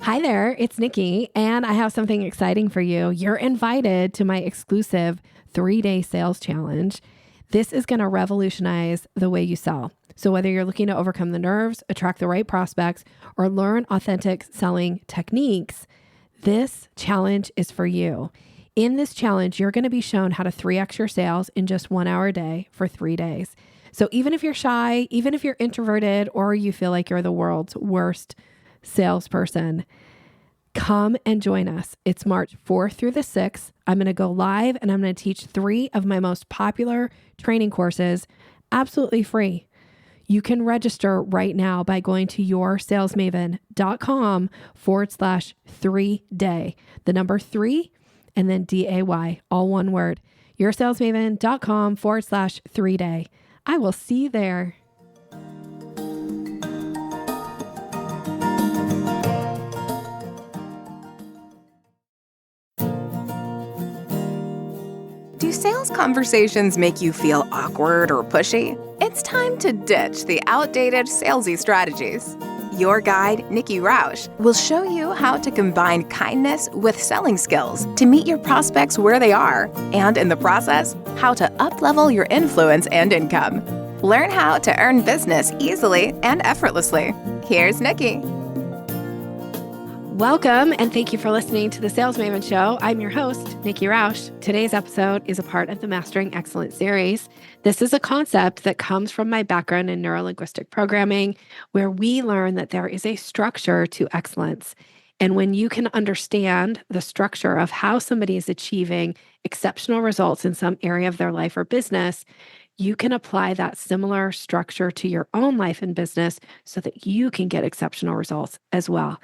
Hi there, it's Nikki, and I have something exciting for you. You're invited to my exclusive 3-day sales challenge. This is going to revolutionize the way you sell. So, whether you're looking to overcome the nerves, attract the right prospects, or learn authentic selling techniques, this challenge is for you. In this challenge, you're going to be shown how to 3x your sales in just 1 hour a day for 3 days. So, even if you're shy, even if you're introverted, or you feel like you're the world's worst salesperson, come and join us. It's March 4th through the 6th. I'm going to go live and I'm going to teach 3 of my most popular training courses absolutely free. You can register right now by going to yoursalesmaven.com/3day. The number 3 and then DAY, all one word. Yoursalesmaven.com/3day. I will see you there. Do sales conversations make you feel awkward or pushy? It's time to ditch the outdated salesy strategies. Your guide, Nikki Roush, will show you how to combine kindness with selling skills to meet your prospects where they are, and in the process, how to up-level your influence and income. Learn how to earn business easily and effortlessly. Here's Nikki. Welcome, and thank you for listening to the Sales Maven Show. I'm your host, Nikki Roush. Today's episode is a part of the Mastering Excellence series. This is a concept that comes from my background in neurolinguistic programming, where we learn that there is a structure to excellence. And when you can understand the structure of how somebody is achieving exceptional results in some area of their life or business, you can apply that similar structure to your own life and business so that you can get exceptional results as well.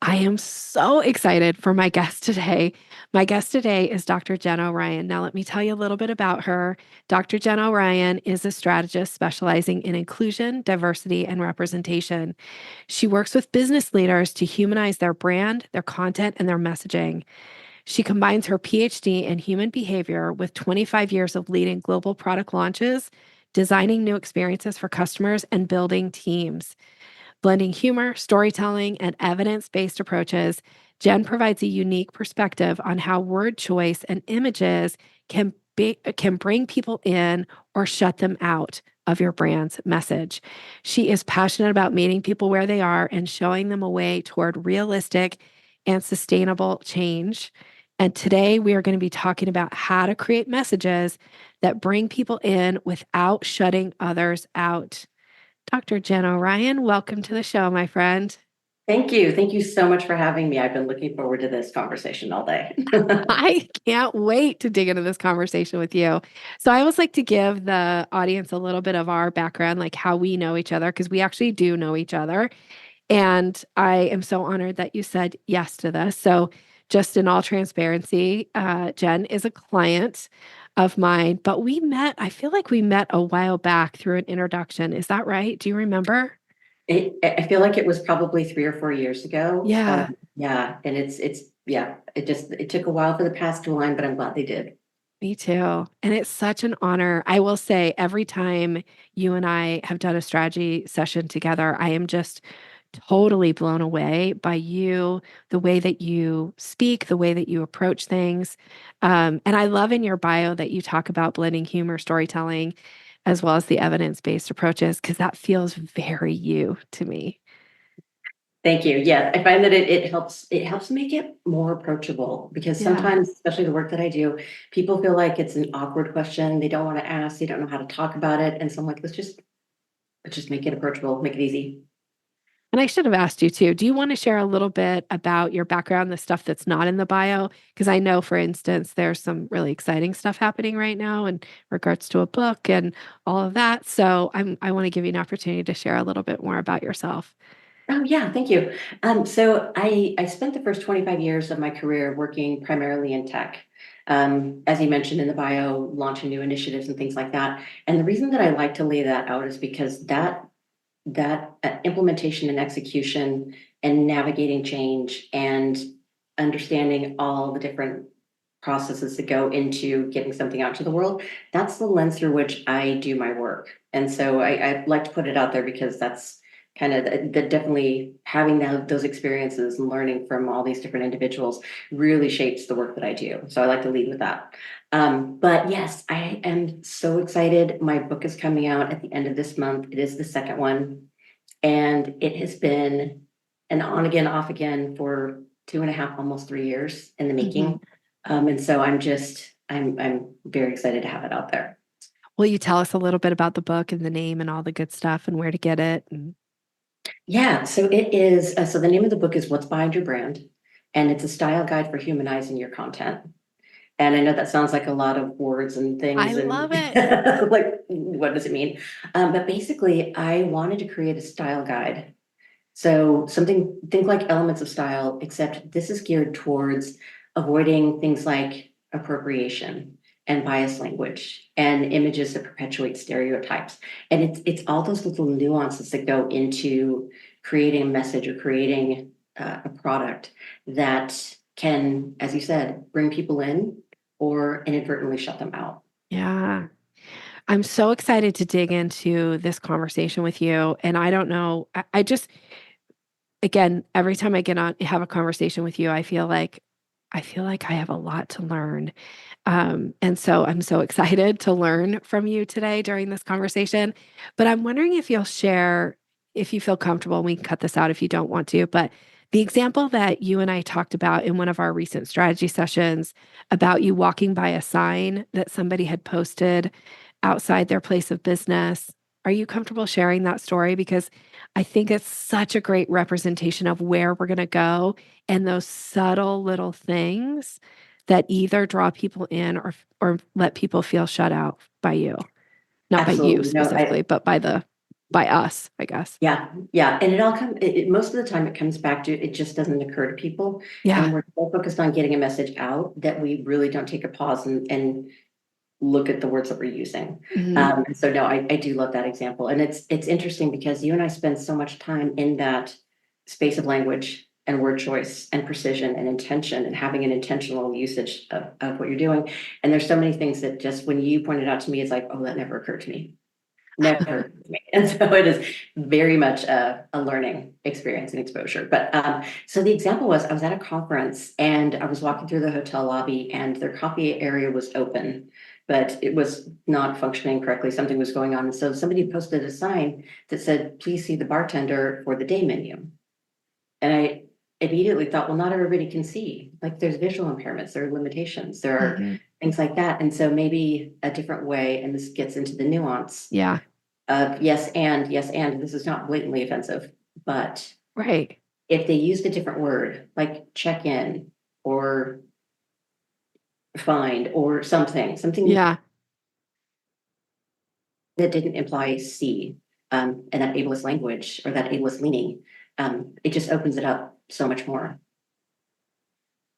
I am so excited for my guest today. My guest today is Dr. Jen O'Ryan. Now, let me tell you a little bit about her. Dr. Jen O'Ryan is a strategist specializing in inclusion, diversity, and representation. She works with business leaders to humanize their brand, their content, and their messaging. She combines her PhD in human behavior with 25 years of leading global product launches, designing new experiences for customers, and building teams. Blending humor, storytelling, and evidence-based approaches, Jen provides a unique perspective on how word choice and images can bring people in or shut them out of your brand's message. She is passionate about meeting people where they are and showing them a way toward realistic and sustainable change. And today we are going to be talking about how to create messages that bring people in without shutting others out. Dr. Jen O'Ryan, welcome to the show, my friend. Thank you. Thank you so much for having me. I've been looking forward to this conversation all day. I can't wait to dig into this conversation with you. So I always like to give the audience a little bit of our background, like how we know each other, because we actually do know each other. And I am so honored that you said yes to this. So just in all transparency, Jen is a client of mine, but I feel like we met a while back through an introduction. Is that right? Do you remember? I feel like it was probably 3 or 4 years ago. Yeah. Yeah. And it took a while for the past to align, but I'm glad they did. Me too. And it's such an honor. I will say every time you and I have done a strategy session together, I am just totally blown away by you, the way that you speak, the way that you approach things. And I love in your bio that you talk about blending humor, storytelling, as well as the evidence-based approaches, because that feels very you to me. Thank you. Yeah, I find that it helps make it more approachable because Yeah. sometimes, especially the work that I do, people feel like it's an awkward question. They don't want to ask, they don't know how to talk about it. And so I'm like, let's just make it approachable, make it easy. And I should have asked you too. Do you want to share a little bit about your background, the stuff that's not in the bio? Because I know, for instance, there's some really exciting stuff happening right now in regards to a book and all of that. So I want to give you an opportunity to share a little bit more about yourself. Oh yeah, thank you. So I spent the first 25 years of my career working primarily in tech. As you mentioned in the bio, launching new initiatives and things like that. And the reason that I like to lay that out is because that implementation and execution and navigating change and understanding all the different processes that go into getting something out to the world, that's the lens through which I do my work. And so I like to put it out there because kind of the definitely having those experiences and learning from all these different individuals really shapes the work that I do. So I like to lead with that. But yes, I am so excited. My book is coming out at the end of this month. It is the second one, and it has been an on again, off again for 2.5, almost 3 years in the making. And so I'm very excited to have it out there. Will you tell us a little bit about the book and the name and all the good stuff and where to get it? Yeah, so it is. So the name of the book is What's Behind Your Brand, and it's a style guide for humanizing your content. And I know that sounds like a lot of words and I things, and love it. like, what does it mean? But basically, I wanted to create a style guide. So think like elements of style, except this is geared towards avoiding things like appropriation and bias language and images that perpetuate stereotypes. And it's all those little nuances that go into creating a message or creating a product that can, as you said, bring people in or inadvertently shut them out. Yeah. I'm so excited to dig into this conversation with you. And I don't know, I just, again, every time I get on, have a conversation with you, I feel like I have a lot to learn. And so I'm so excited to learn from you today during this conversation. But I'm wondering if you'll share, if you feel comfortable, we can cut this out if you don't want to, but the example that you and I talked about in one of our recent strategy sessions about you walking by a sign that somebody had posted outside their place of business. Are you comfortable sharing that story? Because I think it's such a great representation of where we're going to go and those subtle little things that either draw people in or let people feel shut out by you. Not by you Absolutely. No, specifically, but by us, I guess. yeah. And it all comes, most of the time it comes back to, it just doesn't occur to people. Yeah. And we're so focused on getting a message out that we really don't take a pause and look at the words that we're using. Mhm. And so no, I do love that example. And it's interesting because you and I spend so much time in that space of language and word choice and precision and intention and having an intentional usage of what you're doing. And there's so many things that just when you pointed out to me, it's like, oh, that never occurred to me. Never occurred to me. And so it is very much a learning experience and exposure. But so the example was I was at a conference and I was walking through the hotel lobby and their coffee area was open, but it was not functioning correctly. Something was going on. And so somebody posted a sign that said, please see the bartender for the day menu. And I immediately thought, well, not everybody can see. Like there's visual impairments, there are limitations, there are Mhm. things like that. And so maybe a different way, and this gets into the nuance Yeah. of yes, and this is not blatantly offensive, but Right. if they used a different word, like check in or find or something Yeah. that didn't imply see, and that ableist language or that ableist leaning, it just opens it up so much more.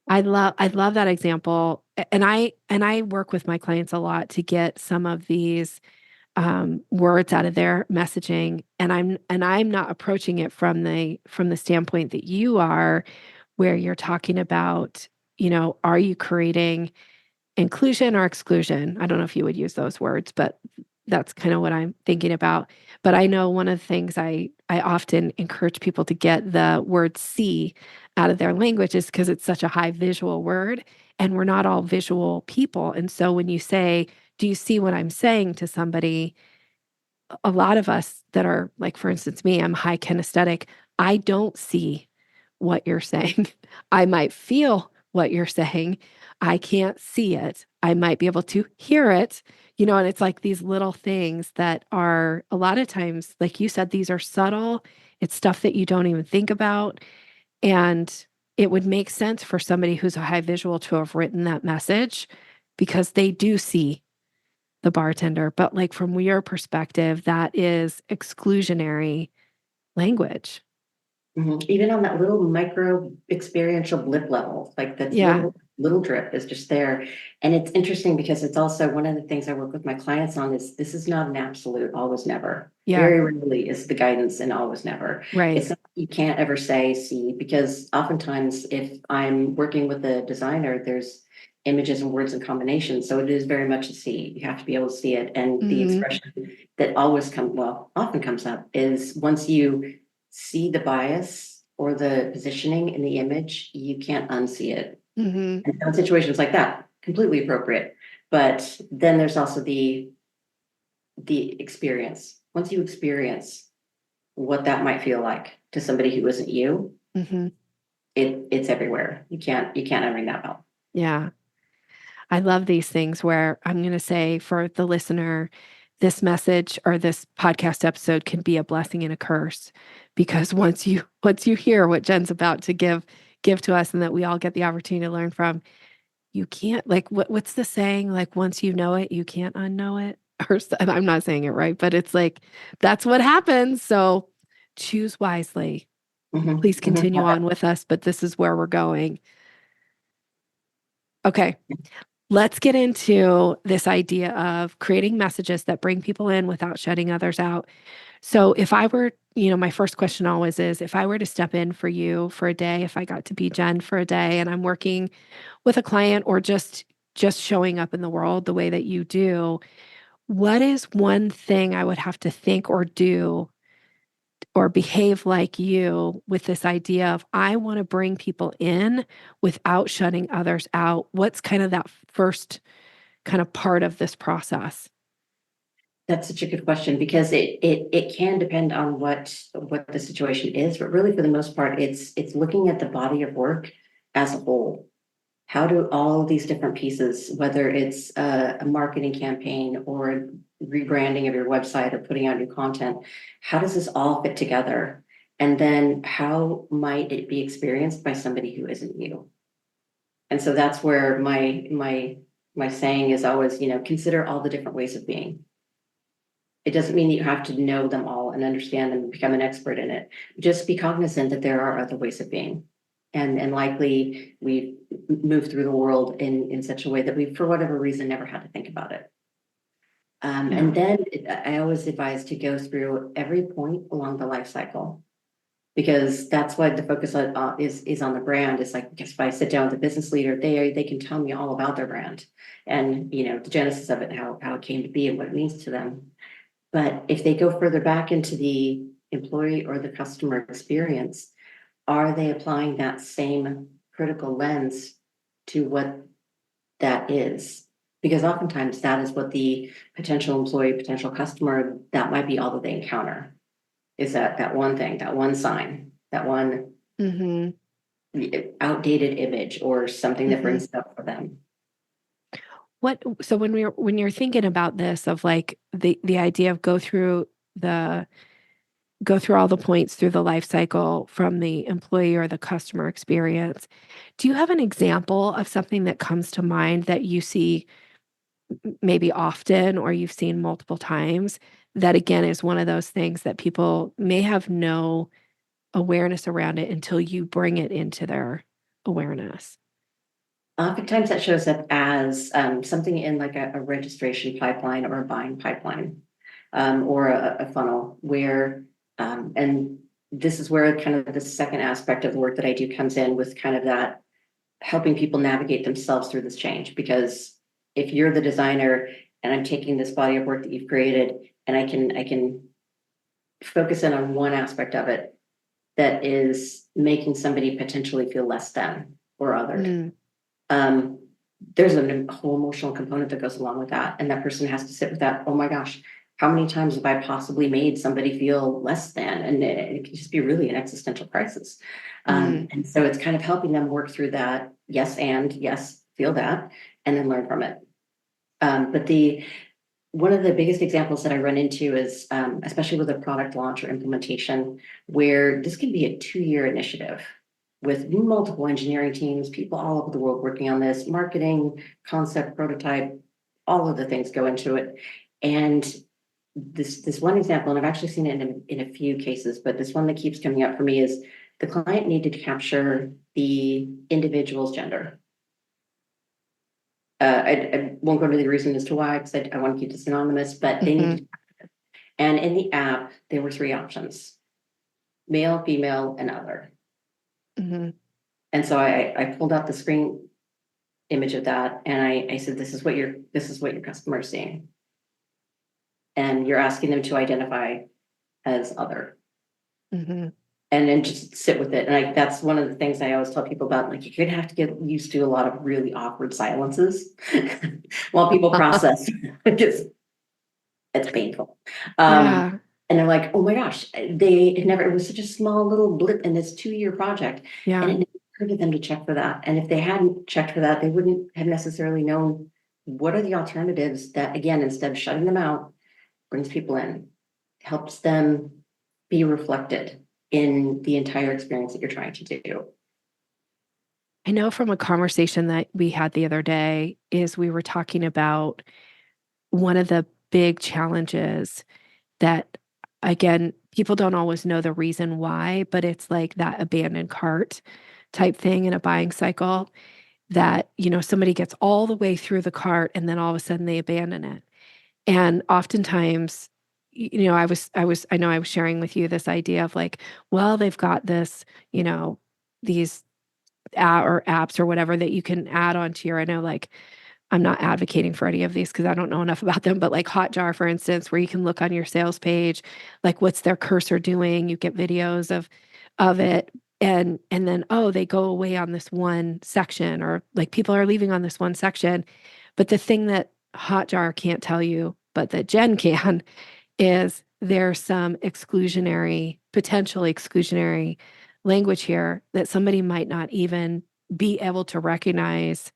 I love that example. And I work with my clients a lot to get some of these words out of their messaging. And I'm not approaching it from the standpoint that you are, where you're talking about, are you creating inclusion or exclusion? I don't know if you would use those words, but that's kind of what I'm thinking about. But I know one of the things I often encourage people to get the word see out of their language is because it's such a high visual word and we're not all visual people. And so when you say, do you see what I'm saying to somebody? A lot of us that are like, for instance, me, I'm high kinesthetic. I don't see what you're saying. I might feel what you're saying. I can't see it. I might be able to hear it, and it's like these little things that are a lot of times, like you said, these are subtle. It's stuff that you don't even think about. And it would make sense for somebody who's a high visual to have written that message because they do see the bartender. But like from your perspective, that is exclusionary language. Even on that little micro experiential blip level, like that Yeah. little drip is just there. And it's interesting because it's also one of the things I work with my clients on is this is not an absolute always never. Yeah. Very rarely is the guidance and always never. Right. It's not, you can't ever say see, because oftentimes if I'm working with a designer, there's images and words and combinations. So it is very much a see. You have to be able to see it. And the Mhm. expression that often comes up is once you see the bias or the positioning in the image, you can't unsee it. Mm-hmm. And in situations like that, completely appropriate. But then there's also the experience. Once you experience what that might feel like to somebody who isn't you, Mm-hmm. it's everywhere. You can't unring that bell. Yeah. I love these things where I'm going to say for the listener, this message or this podcast episode can be a blessing and a curse, because once you hear what Jen's about to give to us and that we all get the opportunity to learn from, you can't, like, what's the saying? Like, once you know it, you can't unknow it. And I'm not saying it right, but it's like, that's what happens. So choose wisely. Mhm, Please mhm. continue on with us, but this is where we're going. Okay. Let's get into this idea of creating messages that bring people in without shutting others out. So if I were, my first question always is, if I were to step in for you for a day, if I got to be Jen for a day and I'm working with a client or just showing up in the world the way that you do, what is one thing I would have to think or do or behave like you with this idea of I want to bring people in without shutting others out? What's kind of that first kind of part of this process? That's such a good question, because it can depend on what the situation is, but really for the most part, it's looking at the body of work as a whole. How do all these different pieces, whether it's a marketing campaign or rebranding of your website or putting out new content, how does this all fit together? And then how might it be experienced by somebody who isn't you? And so that's where my saying is always, consider all the different ways of being. It doesn't mean that you have to know them all and understand them and become an expert in it. Just be cognizant that there are other ways of being. And likely we've moved through the world in such a way that we, for whatever reason, never had to think about it. Yeah. And then I always advise to go through every point along the life cycle, because that's what the focus is on the brand. It's like, because if I sit down with a business leader, they can tell me all about their brand and the genesis of it, how it came to be and what it means to them. But if they go further back into the employee or the customer experience, are they applying that same critical lens to what that is? Because oftentimes that is what the potential employee, potential customer, that might be all that they encounter, is that one thing, that one sign, that one Mm-hmm. outdated image or something that Mm-hmm. brings it up for them. So when you're thinking about this of like the idea of go through all the points through the life cycle from the employee or the customer experience, do you have an example of something that comes to mind that you see maybe often or you've seen multiple times that again is one of those things that people may have no awareness around it until you bring it into their awareness? Oftentimes that shows up as something in like a registration pipeline or a buying pipeline, or a funnel where, and this is where kind of the second aspect of the work that I do comes in, with kind of that helping people navigate themselves through this change. Because if you're the designer and I'm taking this body of work that you've created and I can focus in on one aspect of it that is making somebody potentially feel less than or othered. Mm. There's a whole emotional component that goes along with that. And that person has to sit with that. Oh my gosh, how many times have I possibly made somebody feel less than? And it can just be really an existential crisis. And so it's kind of helping them work through that. Yes, feel that, and then learn from it. But one of the biggest examples that I run into is, especially with a product launch or implementation, where this can be a 2-year initiative with multiple engineering teams, people all over the world working on this, marketing, concept, prototype, all of the things go into it. And this one example, and I've actually seen it in a few cases, but this one that keeps coming up for me is the client needed to capture the individual's gender. I won't go into the reason as to why, because I want to keep this anonymous, but they needed to. And in the app, there were 3 options: male, female, and other. Mm-hmm. And so I pulled out the screen image of that, and I said, this is what your customer is seeing. And you're asking them to identify as other. Mm-hmm. and then just sit with it. And that's one of the things I always tell people about, like, you're gonna have to get used to a lot of really awkward silences while people process, because it's painful. Yeah. And they're like, oh my gosh, it was such a small little blip in this 2-year project. And Yeah. it never occurred to them to check for that. And if they hadn't checked for that, they wouldn't have necessarily known what are the alternatives that, again, instead of shutting them out, brings people in, helps them be reflected in the entire experience that you're trying to do. I know from a conversation that we had the other day is we were talking about one of the big challenges that, again, people don't always know the reason why, but it's like that abandoned cart type thing in a buying cycle that, somebody gets all the way through the cart and then all of a sudden they abandon it. And oftentimes, I know I was sharing with you this idea of like, well, they've got this, these or apps or whatever that you can add onto your, I know like I'm not advocating for any of these because I don't know enough about them, but like Hotjar, for instance, where you can look on your sales page, like what's their cursor doing? You get videos of it. And then, oh, they go away on this one section, or like people are leaving on this one section. But the thing that Hotjar can't tell you, but that Jen can, is there's some potentially exclusionary language here that somebody might not even be able to recognize.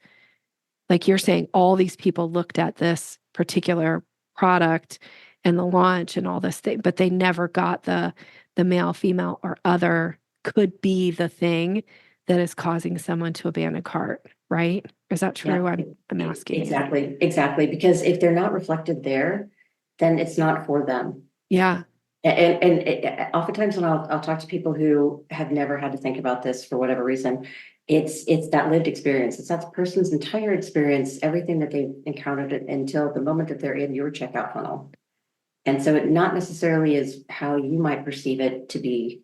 Like you're saying, all these people looked at this particular product and the launch and all this thing, but they never got the male, female, or other could be the thing that is causing someone to abandon cart, right? Is that Yeah, true? I'm asking. exactly. Because if they're not reflected there, then it's not for them. Yeah. And oftentimes when I'll talk to people who have never had to think about this for whatever reason, it's that lived experience. It's that person's entire experience, everything that they've encountered until the moment that they're in your checkout funnel. And so it not necessarily is how you might perceive it to be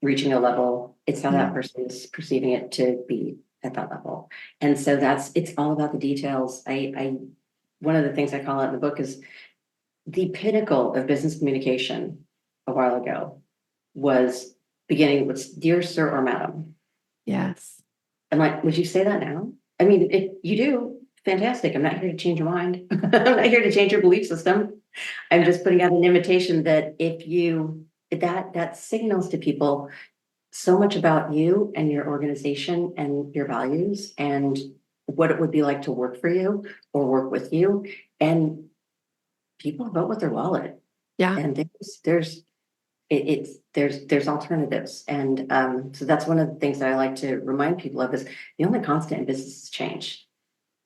reaching a level. It's how that person is perceiving it to be at that level. And so it's all about the details. One of the things I call out in the book is the pinnacle of business communication a while ago was beginning with dear sir or madam. Yes. I'm like, would you say that now? I mean, if you do, fantastic. I'm not here to change your mind. I'm not here to change your belief system. I'm just putting out an invitation that that signals to people so much about you and your organization and your values and what it would be like to work for you or work with you. And people vote with their wallet. Yeah. And there's alternatives. And so that's one of the things that I like to remind people of is the only constant in business is change.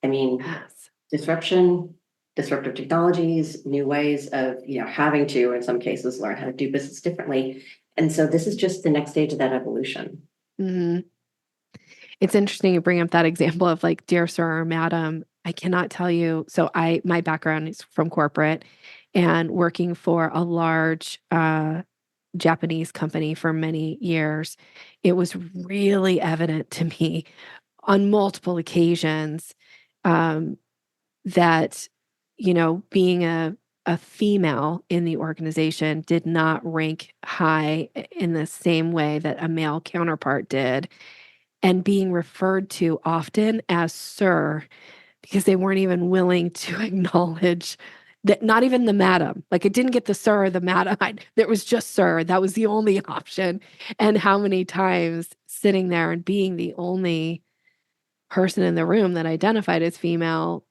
I mean, Yes. disruption, disruptive technologies, new ways of, having to, in some cases, learn how to do business differently. And so this is just the next stage of that evolution. Mm-hmm. It's interesting you bring up that example of like, dear sir or madam. I cannot tell you. So my background is from corporate and working for a large Japanese company for many years. It was really evident to me on multiple occasions that, being a female in the organization did not rank high in the same way that a male counterpart did, and being referred to often as sir because they weren't even willing to acknowledge that, not even the madam. Like it didn't get the sir or the madam. There was just sir. That was the only option. And how many times sitting there and being the only person in the room that identified as female,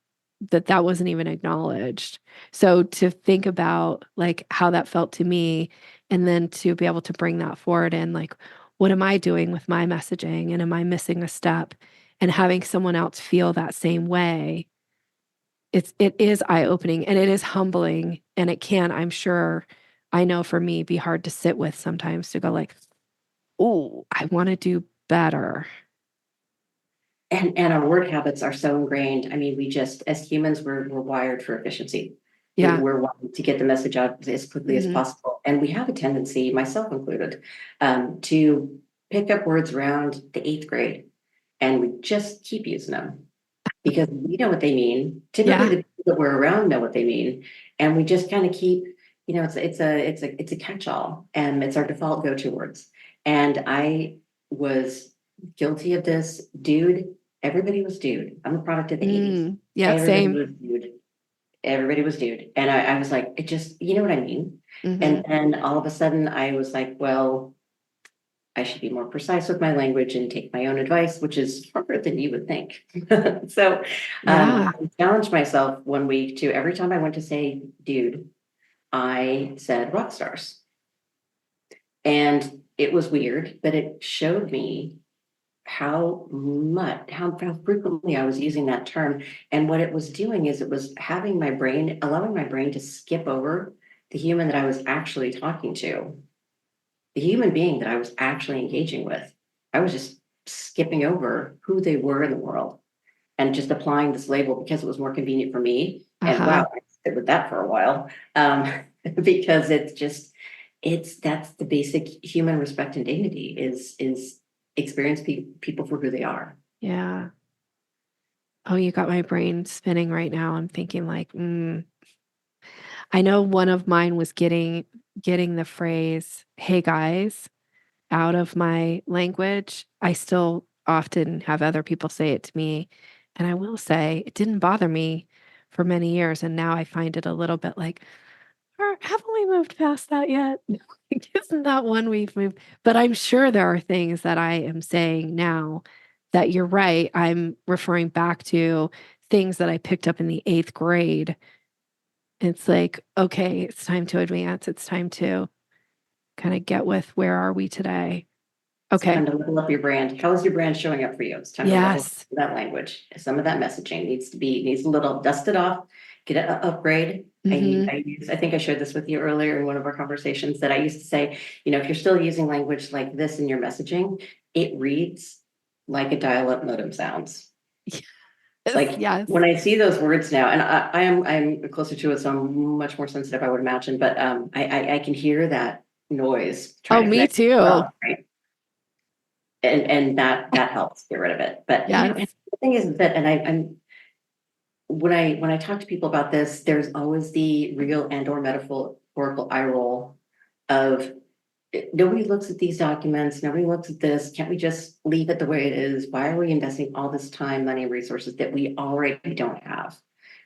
that wasn't even acknowledged. So to think about like how that felt to me, and then to be able to bring that forward and like, what am I doing with my messaging? And am I missing a step? And having someone else feel that same way, it is eye-opening and it is humbling. And it can, I'm sure, I know for me, be hard to sit with sometimes to go like, oh, I want to do better. And our word habits are so ingrained. I mean, we just, as humans, we're wired for efficiency. Yeah. We're wanting to get the message out as quickly as possible. And we have a tendency, myself included, to pick up words around the 8th grade and we just keep using them because we know what they mean. Typically the people that we're around know what they mean. And we just kind of keep, it's a catch-all and it's our default go-to words. And I was guilty of this. Dude, everybody was dude. I'm a product of the 80s. Yeah, Everybody same. was dude. Everybody was dude. And I was like, it just, you know what I mean? Hmm. And then all of a sudden I was like, well, I should be more precise with my language and take my own advice, which is harder than you would think. So Yeah. I challenged myself one week to every time I went to say dude, I said rock stars. And it was weird, but it showed me how frequently I was using that term. And what it was doing is it was having my brain, allowing my brain to skip over the human that I was actually talking to, the human being that I was actually engaging with. I was just skipping over who they were in the world and just applying this label because it was more convenient for me. And Uh-huh. wow, I stayed with that for a while. Because that's the basic human respect and dignity is experience people for who they are. Yeah. Oh, you got my brain spinning right now. I'm thinking like, I know one of mine was getting the phrase, "Hey guys," out of my language. I still often have other people say it to me, and I will say it didn't bother me for many years, and now I find it a little bit like, haven't we moved past that yet? Like, isn't that one we've moved? But I'm sure there are things that I am saying now that you're right. I'm referring back to things that I picked up in the 8th grade. It's like, okay, it's time to advance. It's time to kind of get with where are we today? It's Okay. time to level up your brand. How is your brand showing up for you? It's time to level up Yes. that language. Some of that messaging needs a little dust it off, get an upgrade. Hmm. I think I shared this with you earlier in one of our conversations that I used to say, if you're still using language like this in your messaging, it reads like a dial-up modem sounds. Yes. Like Yes. when I see those words now, and I'm closer to it, so I'm much more sensitive, I would imagine, but I can hear that noise Oh, trying to me connect too. well, right? And that helps get rid of it. But and Yes. the thing is that, and I'm when I talk to people about this, there's always the real and or metaphorical eye roll of nobody looks at these documents, nobody looks at this. Can't we just leave it the way it is? Why are we investing all this time, money, and resources that we already don't have?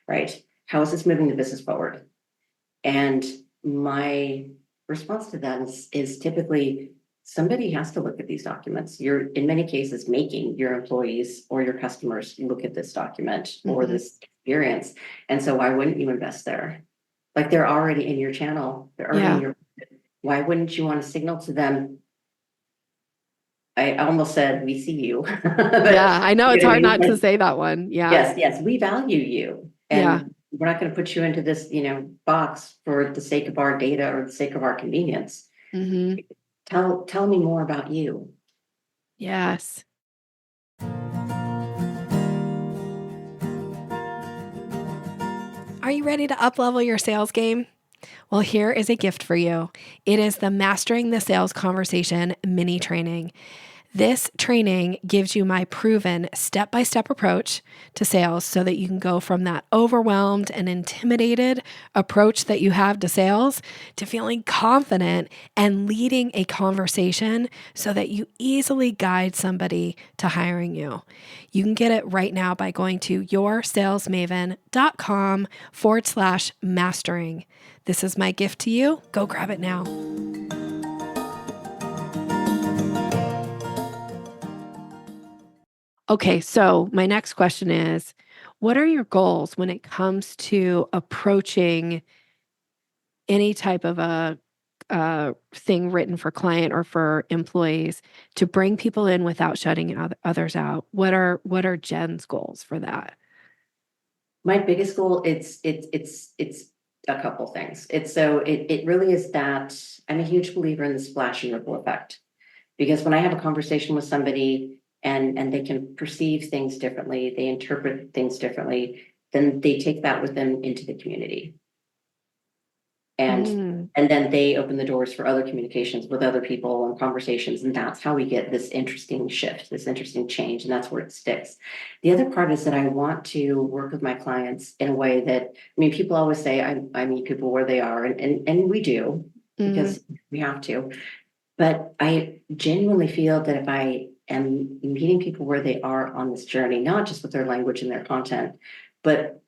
Right? How is this moving the business forward? And my response to that is typically somebody has to look at these documents. You're in many cases making your employees or your customers look at this document or Hmm. this experience. And so why wouldn't you invest there? Like they're already in your channel, they're already in Yeah. your, why wouldn't you want to signal to them? I almost said we see you, but Yeah. I know you it's know what I hard mean? not to Like, say that one. Yeah. yes, we value you. Yeah. And we're not going to put you into this, box for the sake of our data or the sake of our convenience. Hmm. Tell me more about you. Yes. Are you ready to uplevel your sales game? Well, here is a gift for you. It is the Mastering the Sales Conversation mini training. This training gives you my proven step-by-step approach to sales so that you can go from that overwhelmed and intimidated approach that you have to sales to feeling confident and leading a conversation so that you easily guide somebody to hiring you. You can get it right now by going to yoursalesmaven.com/mastering. This is my gift to you. Go grab it now. Okay, so my next question is, what are your goals when it comes to approaching any type of a thing written for client or for employees to bring people in without shutting others out? What are Jen's goals for that? My biggest goal, it's a couple things. It really is that I'm a huge believer in the splash and ripple effect. Because when I have a conversation with somebody and they can perceive things differently, they interpret things differently, then they take that with them into the community. And Mm, and then they open the doors for other communications with other people and conversations. And that's how we get this interesting shift, this interesting change. And that's where it sticks. The other part is that I want to work with my clients in a way that, people always say I meet people where they are, and we do mm, because we have to. But I genuinely feel that if I am meeting people where they are on this journey, not just with their language and their content, but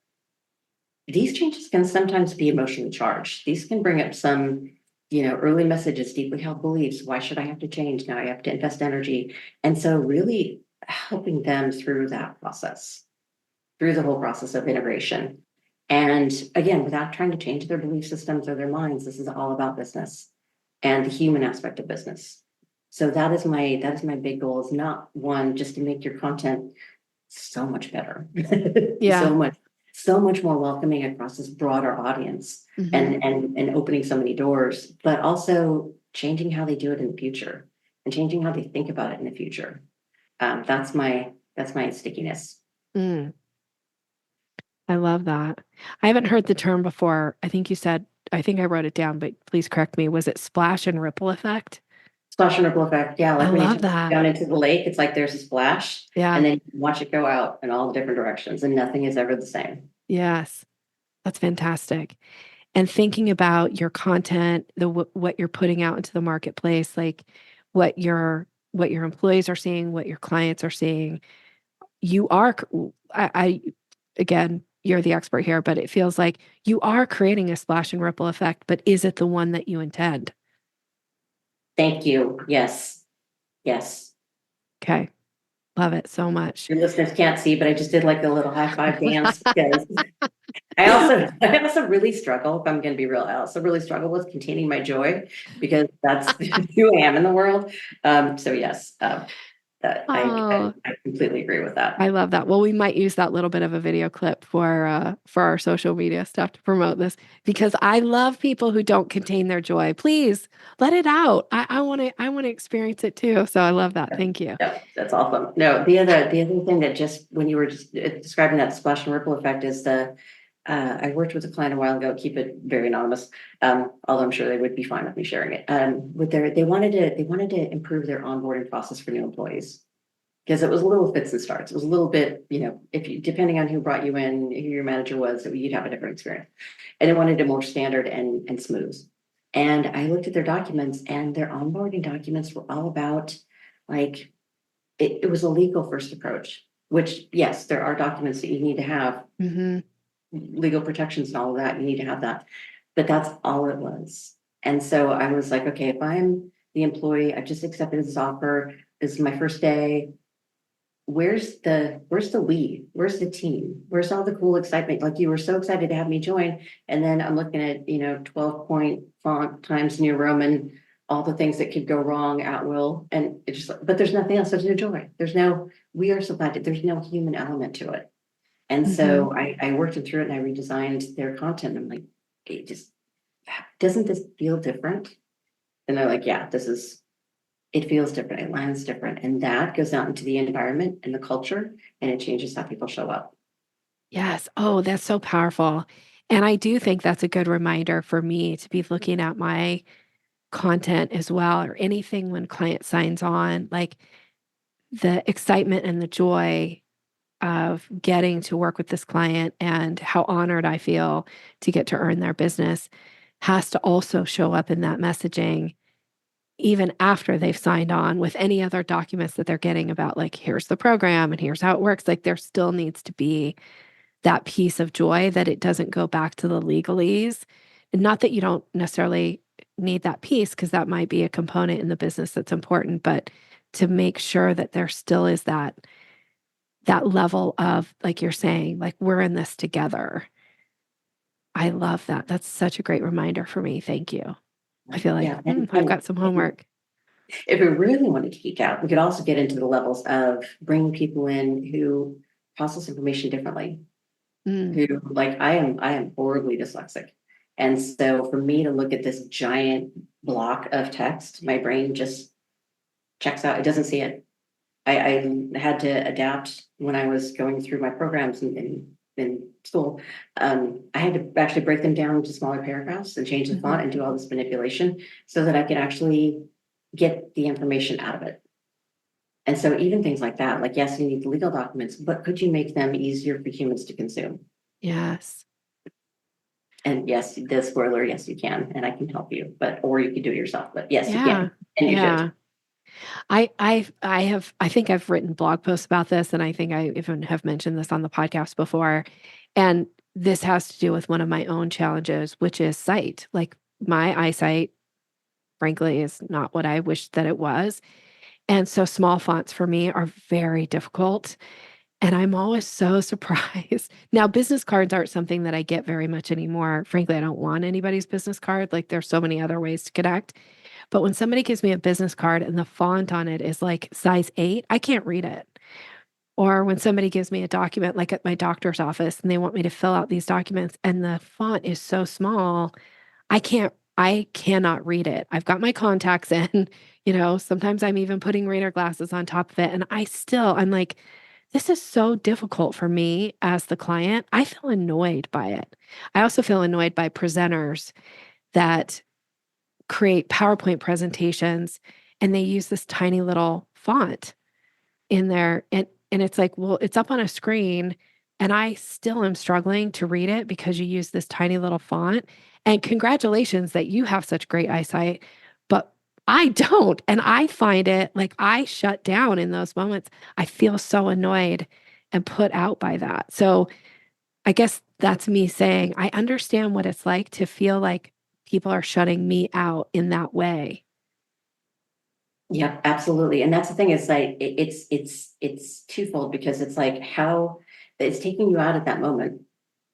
these changes can sometimes be emotionally charged. These can bring up some, early messages, deeply held beliefs. Why should I have to change? Now I have to invest energy. And so really helping them through that process, through the whole process of integration. And again, without trying to change their belief systems or their minds, this is all about business and the human aspect of business. So that is my big goal, is not one just to make your content so much better. Yeah. So much more welcoming across this broader audience, Mhm. and opening so many doors, but also changing how they do it in the future and changing how they think about it in the future. That's my stickiness. Mm, I love that. I haven't heard the term before. I think you said, I think I wrote it down, but please correct me. Was it splash and ripple effect? Splash and ripple effect. Yeah, I like when you love touch that. down into the lake, it's like there's a splash, Yeah. and then you watch it go out in all the different directions, and nothing is ever the same. Yes. That's fantastic. And thinking about your content, what you're putting out into the marketplace, like what your employees are seeing, what your clients are seeing, you are I again, you're the expert here, but it feels like you are creating a splash and ripple effect, but is it the one that you intend? Thank you. Yes. Yes. Okay. Love it so much. Your listeners can't see, but I just did like a little high five dance, because I also really struggle, if I'm going to be real, I also really struggle with containing my joy, because that's who I am in the world. So yes, that Oh, I completely agree with that. I love that. Well, we might use that little bit of a video clip for our social media stuff to promote this, because I love people who don't contain their joy. Please let it out. I want to experience it too. So I love that. Thank you. Yeah, that's awesome. No, the other thing that, just when you were just describing that splash and ripple effect, is I worked with a client a while ago, keep it very anonymous, although I'm sure they would be fine with me sharing it. They wanted to improve their onboarding process for new employees, because it was a little fits and starts. It was a little bit, if you, depending on who brought you in, who your manager was, you'd have a different experience. And they wanted it more standard and smooth. And I looked at their documents, and their onboarding documents were all about, like, it was a legal first approach, which, yes, there are documents that you need to have, Hmm. legal protections and all of that. You need to have that. But that's all it was. And so I was like, okay, if I'm the employee, I've just accepted this offer, this is my first day. Where's the we? Where's the team? Where's all the cool excitement? Like, you were so excited to have me join. And then I'm looking at, 12-point font, Times New Roman, all the things that could go wrong at will. And it's just, but there's nothing else. There's no joy. We are so glad that there's no human element to it. And Hmm. so I worked it through it, and I redesigned their content. I'm like, it just, doesn't this feel different? And they're like, yeah, it feels different, it lands different. And that goes out into the environment and the culture, and it changes how people show up. Yes. Oh, that's so powerful. And I do think that's a good reminder for me to be looking at my content as well, or anything when client signs on, like the excitement and the joy of getting to work with this client and how honored I feel to get to earn their business has to also show up in that messaging even after they've signed on with any other documents that they're getting about, like, here's the program and here's how it works. Like, there still needs to be that piece of joy, that it doesn't go back to the legalese. And not that you don't necessarily need that piece, because that might be a component in the business that's important, but to make sure that there still is that level of, like you're saying, like, we're in this together. I love that. That's such a great reminder for me. Thank you. I feel like, Yeah. And, I've got some homework. if we really wanted to geek out, we could also get into the levels of bringing people in who process information differently, Mm, who, like, I am horribly dyslexic. And so for me to look at this giant block of text, my brain just checks out. It doesn't see it. I had to adapt when I was going through my programs in school. I had to actually break them down into smaller paragraphs and change the mhm. font and do all this manipulation, so that I could actually get the information out of it. And so even things like that, like, yes, you need the legal documents, but could you make them easier for humans to consume? Yes. And yes, the spoiler, yes, you can, and I can help you, or you can do it yourself, but yes, you Yeah. can. And you should. Yeah. I think I've written blog posts about this, and I think I even have mentioned this on the podcast before. And this has to do with one of my own challenges, which is sight. Like my eyesight, frankly, is not what I wish that it was. And so small fonts for me are very difficult. And I'm always so surprised. Now, business cards aren't something that I get very much anymore. Frankly, I don't want anybody's business card. Like there's so many other ways to connect. But when somebody gives me a business card and the font on it is like size 8, I can't read it. Or when somebody gives me a document, like at my doctor's office, and they want me to fill out these documents and the font is so small, I cannot read it. I've got my contacts in, sometimes I'm even putting reader glasses on top of it. And I'm like, this is so difficult for me as the client. I feel annoyed by it. I also feel annoyed by presenters that create PowerPoint presentations and they use this tiny little font in there. And it's like, well, it's up on a screen and I still am struggling to read it because you use this tiny little font. And congratulations that you have such great eyesight, but I don't. And I find it like I shut down in those moments. I feel so annoyed and put out by that. So I guess that's me saying I understand what it's like to feel like people are shutting me out in that way. Yeah, absolutely. And that's the thing is like, it's twofold because it's like how it's taking you out of that moment.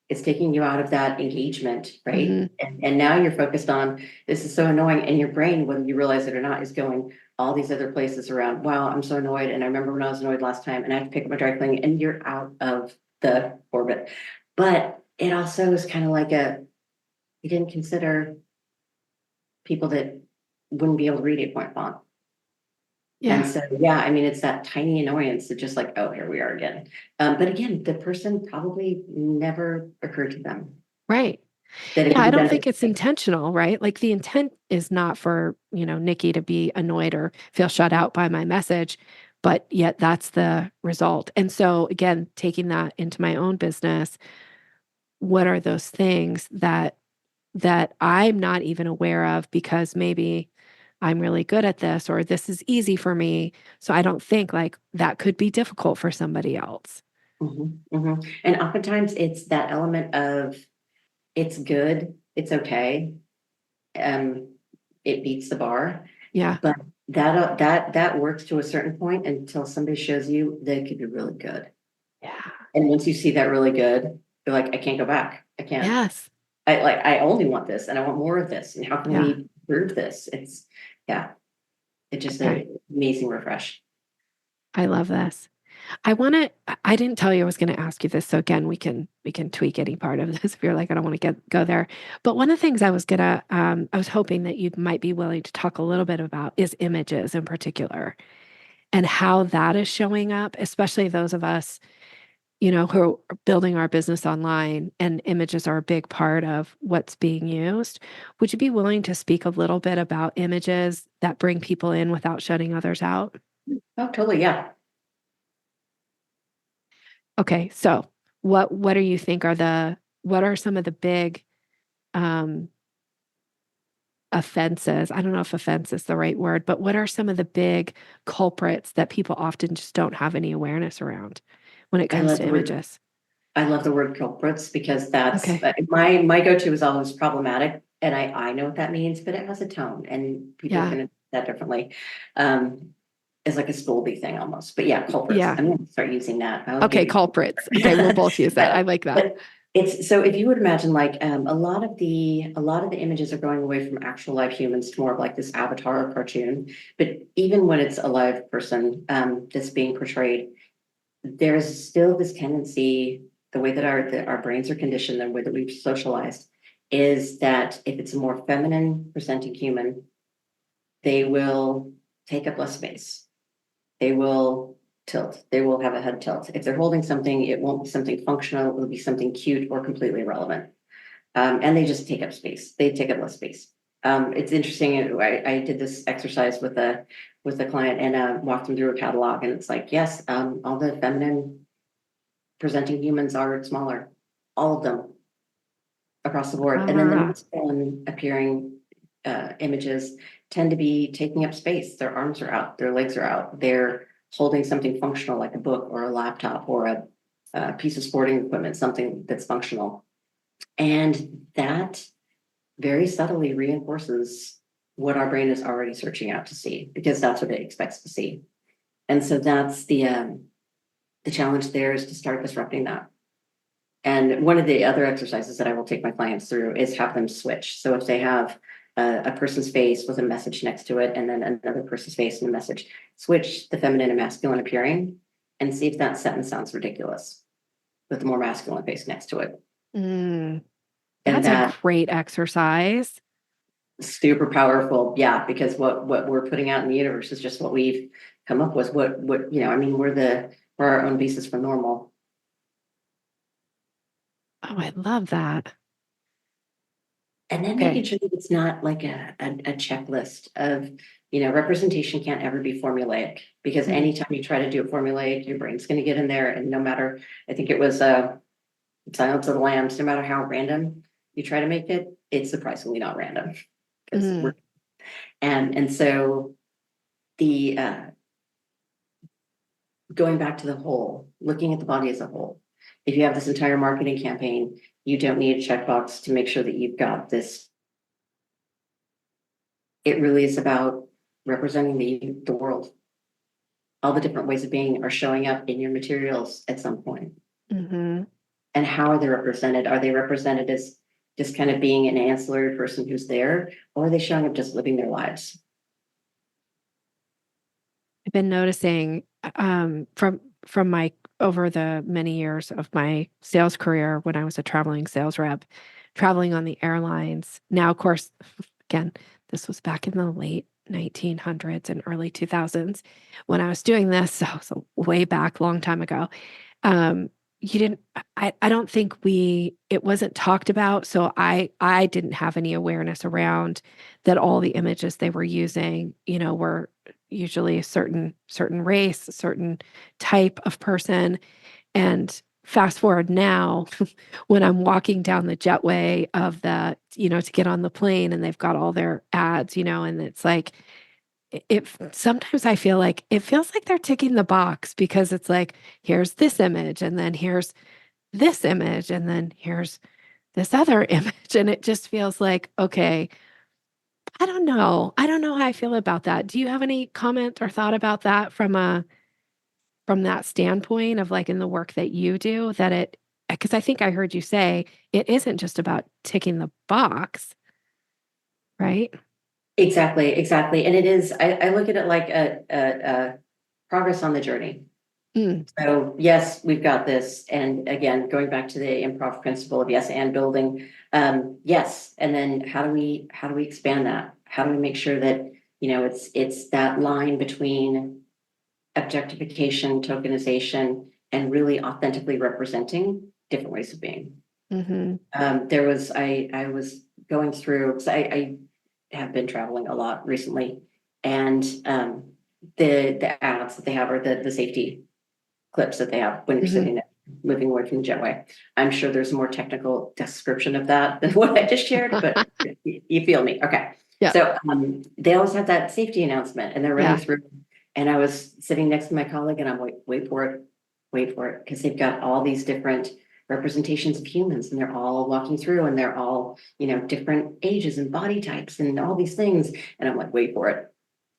It's taking you out of that engagement, right? Mhm. And now you're focused on this is so annoying. And your brain, whether you realize it or not, is going all these other places around. Wow, I'm so annoyed. And I remember when I was annoyed last time and I have to pick up my dry cleaning and you're out of the orbit. But it also is kind of like you didn't consider people that wouldn't be able to read 8-point font. And Yeah. so, yeah, I mean, it's that tiny annoyance that just like, oh, here we are again. But again, the person probably never occurred to them Right. that it Yeah, could I be don't done think it's differently. intentional, right? Like the intent is not for, Nikki to be annoyed or feel shut out by my message, but yet that's the result. And so again, taking that into my own business, what are those things that I'm not even aware of because maybe I'm really good at this or this is easy for me. So I don't think like that could be difficult for somebody else. Mhm, mhm. And oftentimes it's that element of it's good, it's okay, um, it beats the bar, Yeah. but that works to a certain point until somebody shows you that it could be really good. Yeah. And once you see that really good, you're like, I can't go back. I can't. Yes. I only want this and I want more of this. And how can Yeah. we improve this? Yeah, it's just Okay. an amazing refresh. I love this. I didn't tell you I was going to ask you this. So again, we can tweak any part of this if you're like, I don't want to go there. But one of the things I was hoping that you might be willing to talk a little bit about is images in particular and how that is showing up, especially those of us, who are building our business online and images are a big part of what's being used. Would you be willing to speak a little bit about images that bring people in without shutting others out? Oh, totally. Yeah. Okay, so what do you think are what are some of the big um offenses? I don't know if offense is the right word, but what are some of the big culprits that people often just don't have any awareness around when it I comes love to the word images? I love the word culprits because that's Okay. my go-to is always problematic. And I know what that means, but it has a tone and people are Yeah. going to that differently. Um, it's like a scoldy thing almost, but yeah, culprits. Yeah. I'm going to start using that. I'll give Okay, you. culprits. Okay, we'll both use that. I like that. But it's so if you would imagine like a lot of the images are going away from actual live humans to more of like this avatar or cartoon. But even when it's a live person that's being portrayed, there's still this tendency, the way that our brains are conditioned, the way that we've socialized, is that if it's a more feminine presenting human, they will take up less space. They will tilt. They will have a head tilt. If they're holding something, it won't be something functional. It will be something cute or completely irrelevant. And they just take up space. They take up less space. It's interesting. I did this exercise with a client and walked them through a catalog, and it's like, yes, all the feminine presenting humans are smaller, all of them across the board. And then the Ah, masculine appearing images, tend to be taking up space. Their arms are out, their legs are out. They're holding something functional like a book or a laptop or a piece of sporting equipment, something that's functional. And that very subtly reinforces what our brain is already searching out to see, because that's what it expects to see. And so that's the challenge there, is to start disrupting that. And one of the other exercises that I will take my clients through is have them switch. So if they have a person's face with a message next to it, and then another person's face and a message, switch the feminine and masculine appearing and see if that sentence sounds ridiculous with the more masculine face next to it. Mm, And that's that a great exercise. super powerful. Yeah, because what we're putting out in the universe is just what we've come up with. What I mean, we're our own basis for normal. Oh, I love that. And then making sure that it's not like a checklist of, representation can't ever be formulaic, because anytime you try to do it formulaic, your brain's going to get in there. And no matter, I think it was Silence of the Lambs, no matter how random you try to make it, it's surprisingly not random. And so the going back to the whole, looking at the body as a whole. If you have this entire marketing campaign, you don't need a checkbox to make sure that you've got this. It really is about representing the world. All the different ways of being are showing up in your materials at some point. Mm-hmm. And how are they represented? Are they represented as just kind of being an ancillary person who's there, or are they showing up just living their lives? I've been noticing from my over the many years of my sales career, when I was a traveling sales rep, traveling on the airlines. Now, of course, again, this was back in the late 1900s and early 2000s when I was doing this. So way back, long time ago. You didn't, I don't think it wasn't talked about. So I didn't have any awareness around that all the images they were using, were usually a certain race, a certain type of person. And fast forward now, when I'm walking down the jetway of to get on the plane, and they've got all their ads, and it's like, sometimes I feel like it feels like they're ticking the box, because it's like, here's this image, and then here's this image, and then here's this other image. And it just feels like, okay, I don't know. I don't know how I feel about that. Do you have any comment or thought about that from that standpoint of, like, in the work that you do, because I think I heard you say it isn't just about ticking the box, right? Exactly. And it is, I look at it like a progress on the journey. So yes, we've got this. And again, going back to the improv principle of yes and building, yes. And then how do we expand that? How do we make sure that, it's that line between objectification, tokenization, and really authentically representing different ways of being. I was going through, because I have been traveling a lot recently, and the ads that they have, or the safety clips that they have when you're sitting there moving away from the jetway. I'm sure there's a more technical description of that than what I just shared, but you feel me. Okay. Yeah. So they always have that safety announcement, and they're running through, and I was sitting next to my colleague, and I'm like, wait for it, because they've got all these different representations of humans, and they're all walking through, and they're all, different ages and body types and all these things. And I'm like, wait for it,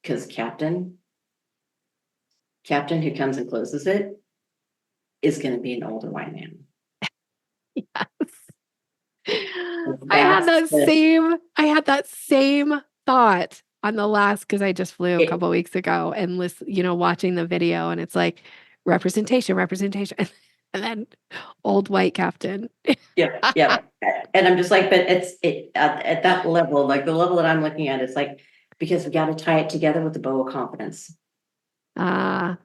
because Captain who comes and closes it is going to be an older white man. Yes. I had that same thought on the last, because I just flew a couple of weeks ago, and watching the video, and it's like representation, and then old white captain. Yeah. And I'm just like, but it's at that level, like the level that I'm looking at, it's like, because we got to tie it together with the bow of confidence. And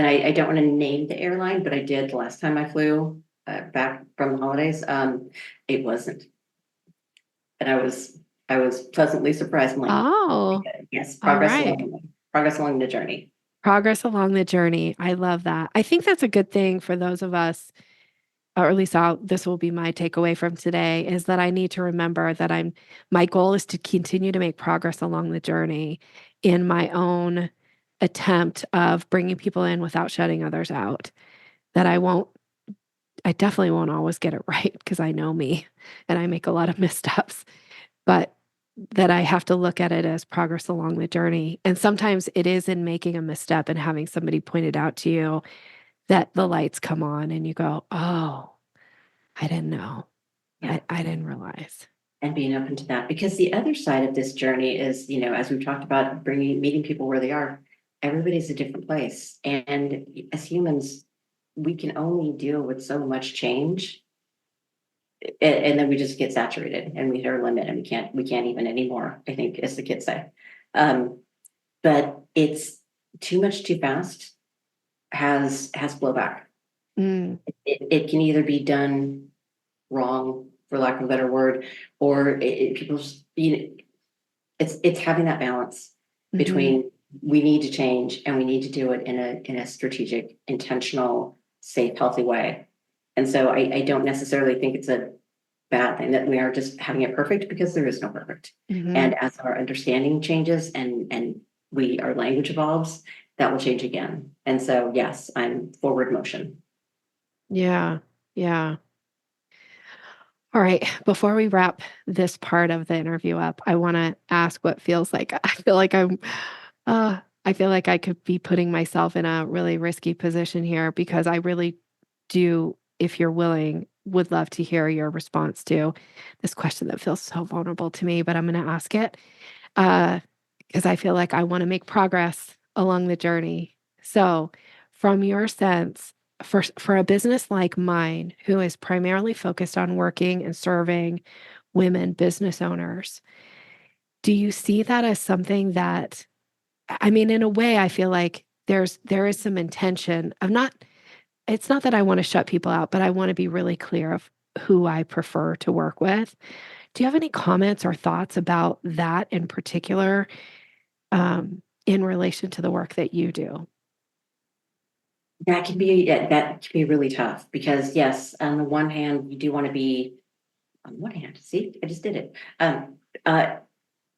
I don't want to name the airline, but I did the last time I flew back from the holidays. It wasn't, and I was pleasantly surprised. Oh, yes, progress along the journey. Progress along the journey. I love that. I think that's a good thing for those of us or at least this will be my takeaway from today, is that I need to remember that my goal is to continue to make progress along the journey in my own attempt of bringing people in without shutting others out. That I definitely won't always get it right because I know me and I make a lot of missteps, but that I have to look at it as progress along the journey. And sometimes it is in making a misstep and having somebody point it out to you that the lights come on and you go, oh, I didn't know. Yeah. I didn't realize. And being open to that, because the other side of this journey is, as we've talked about, meeting people where they are, everybody's a different place. And as humans, we can only deal with so much change. And then we just get saturated and we hit our limit and we can't even anymore, I think, as the kids say. But it's too much too fast has blowback. Mm. It can either be done wrong, for lack of a better word, or people's, it's having that balance between we need to change and we need to do it in a strategic, intentional, safe, healthy way. And so I don't necessarily think it's a bad thing that we are just having it perfect, because there is no perfect. And as our understanding changes and our language evolves, that will change again. And so, yes, I'm forward motion. Yeah. Yeah. All right. Before we wrap this part of the interview up, I want to ask what feels like. I feel like I could be putting myself in a really risky position here, because I really do, if you're willing, would love to hear your response to this question that feels so vulnerable to me, but I'm going to ask it because I feel like I want to make progress along the journey. So, from your sense, for a business like mine, who is primarily focused on working and serving women business owners, do you see that as something that, I mean, in a way, I feel like there is some intention of it's not that I want to shut people out, but I want to be really clear of who I prefer to work with. Do you have any comments or thoughts about that in particular, in relation to the work that you do? That can be really tough, because yes, on the one hand, you do want to be, on one hand, see, I just did it.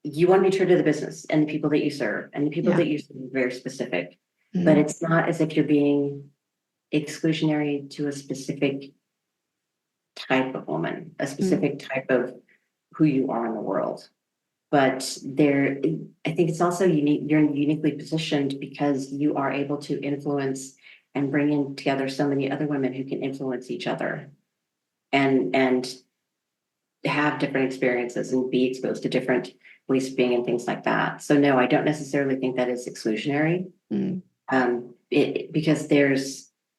You want to be true to the business and the people that you serve, and the people Yeah. that you serve are very specific, but it's not as if you're being exclusionary to a specific type of woman, a specific type of who you are in the world. But I think it's also unique. You're uniquely positioned because you are able to influence and bring in together so many other women who can influence each other and have different experiences and be exposed to different ways of being and things like that. So no, I don't necessarily think that is exclusionary. Because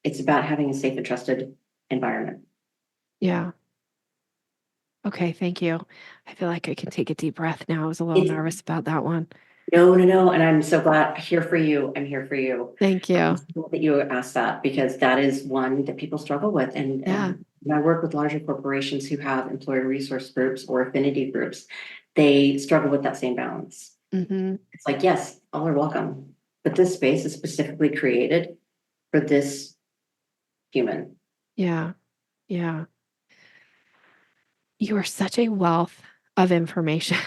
it's about having a safe and trusted environment. Yeah. Okay, thank you. I feel like I can take a deep breath now. I was a little nervous about that one. No. And I'm so glad. I'm here for you. Thank you. I'm so glad that you asked that, because that is one that people struggle with. And when I work with larger corporations who have employee resource groups or affinity groups, they struggle with that same balance. It's like, yes, all are welcome, but this space is specifically created for this human. Yeah. Yeah. You are such a wealth of information.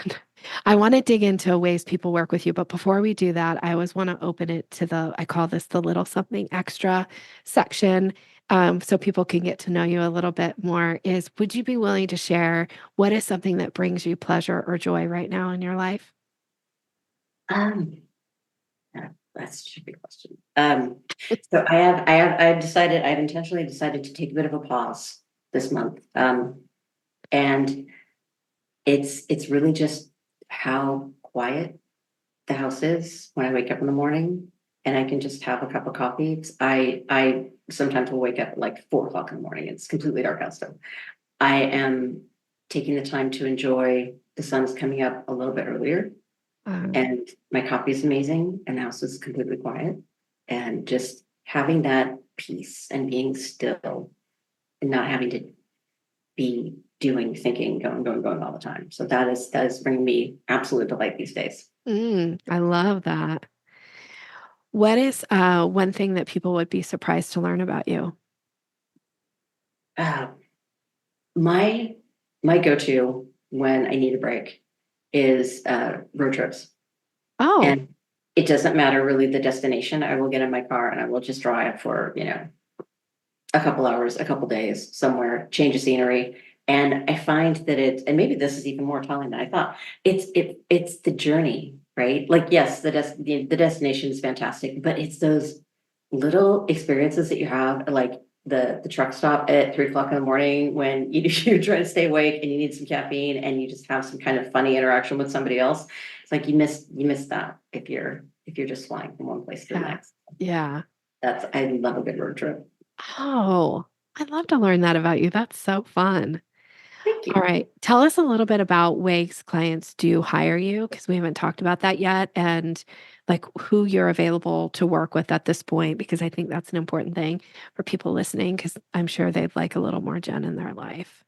I want to dig into ways people work with you, but before we do that, I always want to open it to I call this the little something extra section, so people can get to know you a little bit more. Would you be willing to share what is something that brings you pleasure or joy right now in your life? That's a big question. So I've intentionally decided to take a bit of a pause this month. And it's really just how quiet the house is when I wake up in the morning, and I can just have a cup of coffee. I sometimes will wake up at like 4 o'clock in the morning. It's completely dark out still. I am taking the time to enjoy the sun's coming up a little bit earlier. And my coffee is amazing, and the house is completely quiet, and just having that peace and being still and not having to be doing, thinking, going all the time. So that is bringing me absolute delight these days. I love that. What is one thing that people would be surprised to learn about you? Uh, my my go-to when I need a break is road trips. Oh, And it doesn't matter really the destination. I will get in my car and I will just drive for, a couple hours, a couple days somewhere, change of scenery. And I find that and maybe this is even more telling than I thought. It's the journey, right? Like, yes, the destination is fantastic, but it's those little experiences that you have, like the truck stop at 3 o'clock in the morning when you're trying to stay awake and you need some caffeine and you just have some kind of funny interaction with somebody else. It's like you miss that if you're just flying from one place to the yeah. next. Yeah. I love a good road trip. Oh, I'd love to learn that about you. That's so fun. Thank All you. right. Tell us a little bit about ways clients do hire you because we haven't talked about that yet and like who you're available to work with at this point, because I think that's an important thing for people listening because I'm sure they'd like a little more Jen in their life.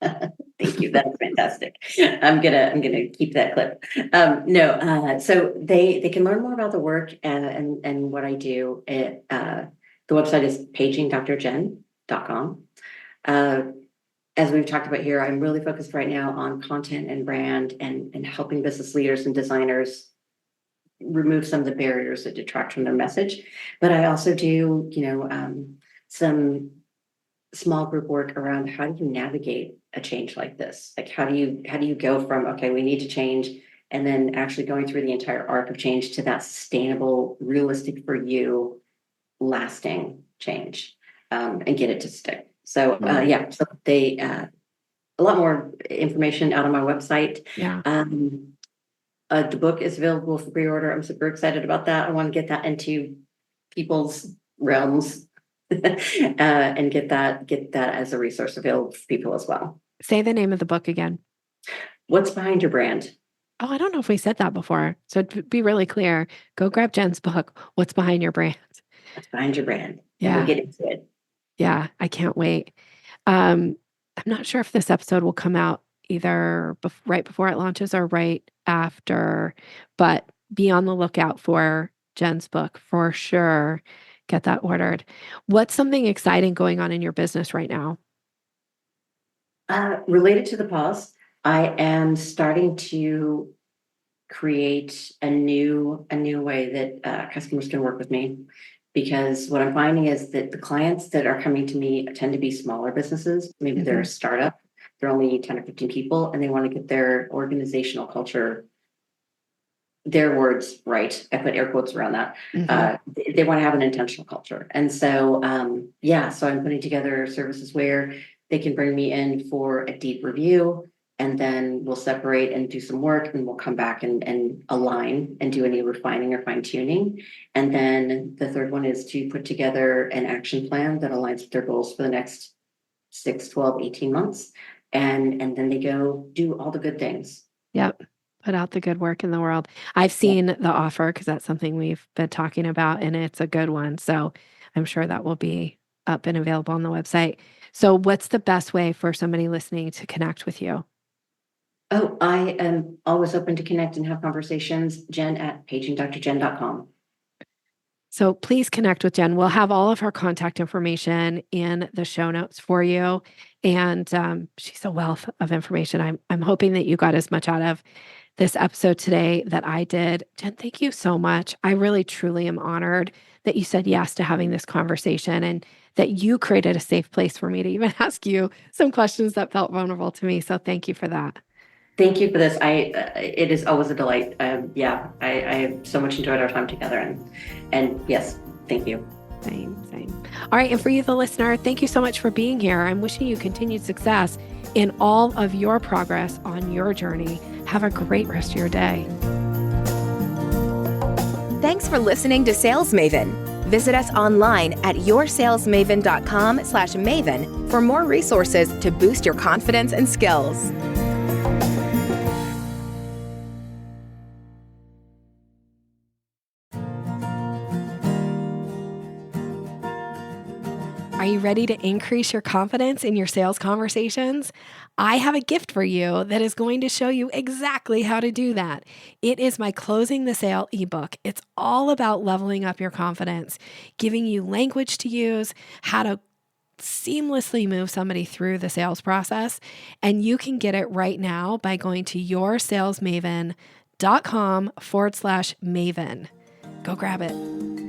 Thank you. That's fantastic. I'm gonna keep that clip. No, so they can learn more about the work and what I do. The website is pagingdrjen.com. Uh, as we've talked about here, I'm really focused right now on content and brand and helping business leaders and designers remove some of the barriers that detract from their message. But I also do, some small group work around how do you navigate a change like this? Like how do you go from, okay, we need to change, and then actually going through the entire arc of change to that sustainable, realistic for you, lasting change, and get it to stick. So Mm, yeah, so they a lot more information out on my website. yeah. The book is available for pre-order. I'm super excited about that. I want to get that into people's realms and get that as a resource available for people as well. Say the name of the book again. What's behind your brand? Oh, I don't know if we said that before. So to be really clear, go grab Jen's book, What's Behind Your Brand. What's behind your brand? And we'll Yeah. get into it. Yeah. I can't wait. Um, I'm not sure if this episode will come out either right before it launches or right after, but be on the lookout for Jen's book for sure. Get that ordered. What's something exciting going on in your business right now? Related to the pause, I am starting to create a new way that customers can work with me, because what I'm finding is that the clients that are coming to me tend to be smaller businesses. Maybe they're a Mhm. startup, they're only 10 or 15 people, and they want to get their organizational culture, their words right. I put air quotes around that. Mhm. They want to have an intentional culture. And so, yeah, so I'm putting together services where they can bring me in for a deep review, and then we'll separate and do some work, and we'll come back and align and do any refining or fine tuning. And then the third one is to put together an action plan that aligns with their goals for the next 6, 12, 18 months. And then they go do all the good things. Yep. Put out the good work in the world. I've seen the offer because that's something we've been talking about and it's a good one. So I'm sure that will be up and available on the website. So what's the best way for somebody listening to connect with you? Oh, I am always open to connect and have conversations. Jen at pagingdrjen.com. So please connect with Jen. We'll have all of her contact information in the show notes for you. And she's a wealth of information. I'm hoping that you got as much out of this episode today that I did. Jen, thank you so much. I really, truly am honored that you said yes to having this conversation and that you created a safe place for me to even ask you some questions that felt vulnerable to me. So thank you for that. Thank you for this. It is always a delight. Yeah, I have so much enjoyed our time together, and yes, thank you. Same, same. All right. And for you, the listener, thank you so much for being here. I'm wishing you continued success in all of your progress on your journey. Have a great rest of your day. Thanks for listening to Sales Maven. Visit us online at yoursalesmaven.com/maven for more resources to boost your confidence and skills. Are you ready to increase your confidence in your sales conversations? I have a gift for you that is going to show you exactly how to do that. It is my Closing the Sale ebook. It's all about leveling up your confidence, giving you language to use, how to seamlessly move somebody through the sales process. And you can get it right now by going to yoursalesmaven.com/Maven. Go grab it.